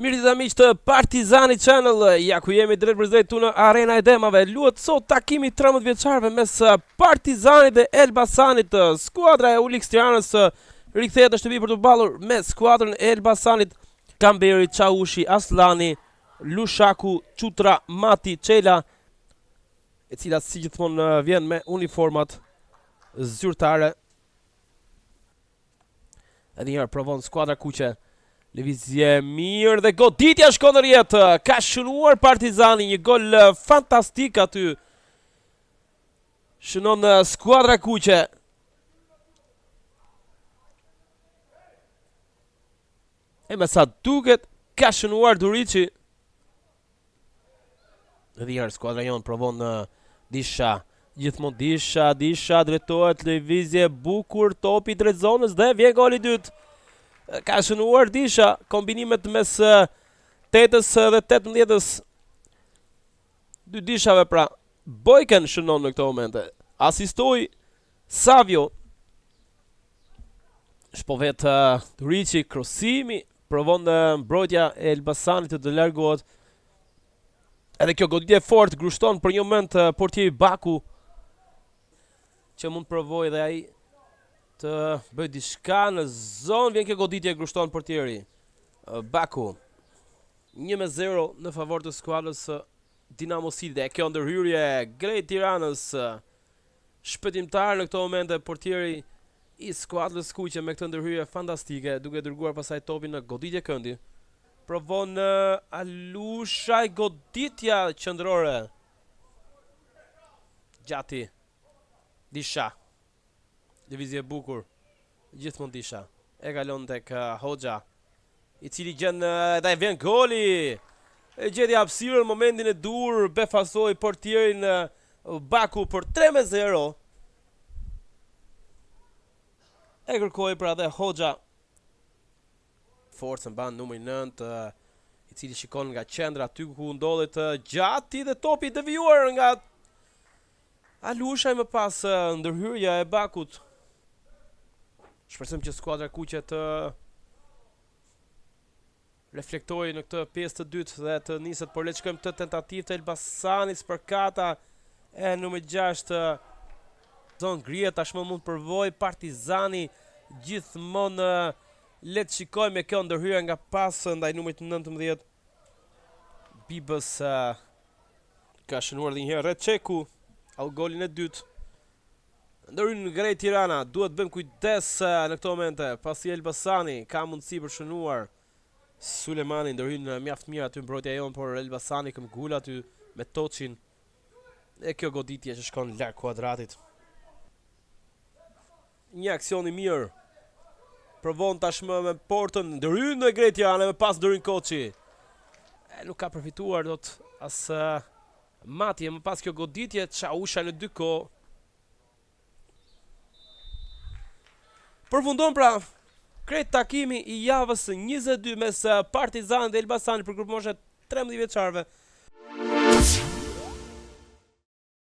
Mirë të miq të Partizani Channel, ja ku jemi drejt për drejt në Arena e Demave. Luhet sot takimi 13 vjeçarëve mes Partizanit dhe Elbasanit. Skuadra e Ulix Tiranës rikthehet në shtëpi për të ballur me skuadrën e Elbasanit. Kamberi, Çaushi, Aslani, Lushaku, Qutra, Mati, Çela, e cila si gjithmonë vjen me uniformat zyrtare. Edhe një herë provon skuadra kuqe. Lëvizje mirë dhe goditja shkon në rjetë. Ka shënuar Partizani, një gol fantastik aty. Shënon skuadra kuqe. E me sa duket, ka shënuar Durici. Edhe një herë skuadra jonë provon Disha. Gjithmonë Disha drejtohet, lëvizje bukur, topi drejt zonës dhe vjen goli i dytë. Ka shënuar Disha, kombinimet mes 8-ës dhe 18-ës. Dy Dishave pra. Bojken shënon në këto momente. Asistoi Savio. Shpovet Durici, krosimi, provon mbrojtja e Elbasanit të largohet. Edhe kjo goditje fort grushton për një moment portieri Baku, që mund provoj dhe ai të bëj diçka në zonë. Vjen kjo goditje grushton portieri Baku. 1-0 në favor të skuadrës Dinamo City. Dhe kjo ndërhyrje Grejt Tiranës, shpëtimtar në këto momente portieri i skuadrës kuqe me këtë ndërhyrje fantastike, duke dërguar pasaj topin në goditje këndi. Provon Alushaj, goditja qendrore. Gjati. Disha. Lëvizje bukur. Gjithmonë Disha. E kalon tek Hoxha, i cili gjen dhe vjen goli. E gjeti hapësirën në momentin e dur, befasoi portierin Baku për 3-0. E kërkoi pra dhe Hoxha. Forcën ban numri 9, i cili shikon nga qendra aty ku ndodhet Gjati dhe topi devijuar nga Alushaj më pas ndërhyrja e Bakut. Shpresojmë që skuadra kuqe të reflektojë në këtë pjesë të dytë dhe të niset, por le të shkojmë të tentativë të Elbasanit, spërkata e numri 6 zonë grije. Tashmë mund përvoj Partizani gjithmonë. Le të shikojmë me kjo ndërhyrje nga pas ndaj numrit 19. Bibës ka shënuar dhe një herë Reçeku au golin e dytë. Ndërhyrën Grejt Tirana, duhet bëjmë kujdes në këto momente, pasi Elbasani ka mundësi për shënuar. Sulemani ndërhyrën mjaft mirë aty mbrojtja jonë, por Elbasani këmbgul aty me Toçin. E kjo goditje që shkon larg kuadratit. Një aksion i mirë. Provon tashmë me portën, ndërhyn në Grejt Tirana me pas Dorin Koçi. Nuk ka përfituar dot as Mati, më pas kjo goditje Çausha në dy kohë. Përfundon pra krejt takimi i javës 22 mes Partizanit dhe Elbasanit për grupë moshe 13 vjeçarëve.